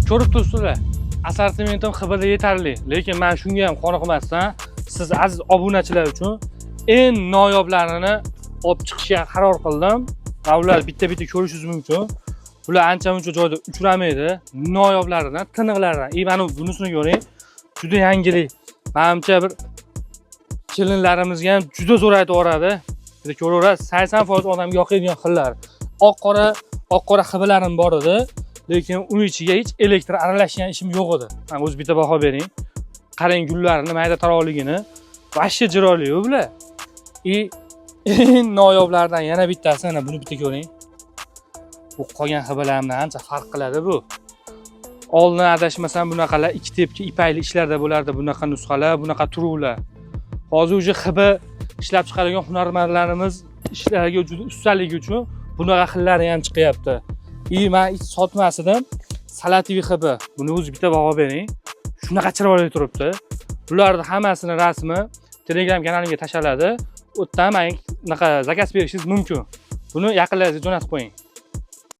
Ko'rib turibsizlar. Assortimentim hibida yetarli, lekin men shunga ham qoniqmasdan siz aziz obunachilar uchun eng noyoblarini olib chiqishga qaror qildim. Va ular bitta-bitta ko'rishingiz mumkin. Bular ancha-muncha joyda uchramaydi. Noyoblaridan, tiniqlaridan. Mana bunisini ko'ring. Juda yangilik. Menimcha bir kelinlarimizga ham juda zo'r aytib yoradi. Bitta ko'raverasiz, 80% odamga yoqadigan xillar. Oq-qora hibilarim bor edi, lekin uning ichiga hech elektr aralashgan ishim yo'q edi. Mana o'z bitta baho bering. Qarang gullarini, mayda taroqligini. Vashcha chiroyli-ku bular. Noyoblardan yana bittasi, mana buni bitta ko'ring. Bu qolgan hibilarimdan ancha farq qiladi bu. Oldin adashmasam bunaqalar ikki tepki ipakli ishlarda bo'lardi, bunaqa nusxalar, bunaqa turuvlar. Hozir uje hibi ishlab chiqaradigan hunarmandlarimiz ishlariga juda ustaligi uchun bunaqa xillari ham chiqyapti. Men hech sotmasdim. Salativi hibi. Buni o'zi bitta baho bering. Shunaqa chiroyli turibdi. Bularning hammasini rasmi Telegram kanalimga tashladi. U yerdan menga zakaz berishingiz mumkin. Buni yaqinlaringizga jo'natib qo'ying.